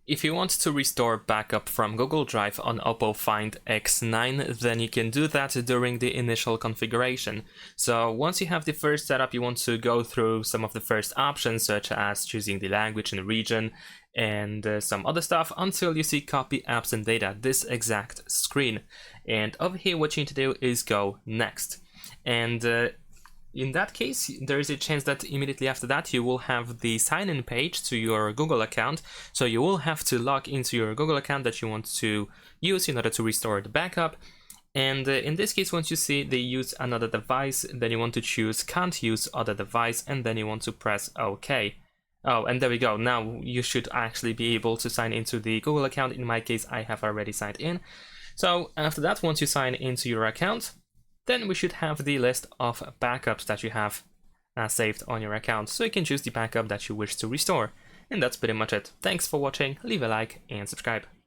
If you want to restore backup from Google Drive on OPPO Find X9, then you can do that during the initial configuration. So once you have the first setup, you want to go through some of the first options, such as choosing the language and region and some other stuff, until you see copy apps and data, this exact screen. And over here, what you need to do is go next. And in that case, there is a chance that immediately after that you will have the sign-in page to your Google account. So you will have to log into your Google account that you want to use in order to restore the backup. And in this case, once you see they use another device, then you want to choose can't use other device, and then you want to press OK. Oh, and there we go. Now you should actually be able to sign into the Google account. In my case, I have already signed in. So after that, once you sign into your account, then we should have the list of backups that you have saved on your account, so you can choose the backup that you wish to restore. And that's pretty much it. Thanks for watching, leave a like and subscribe.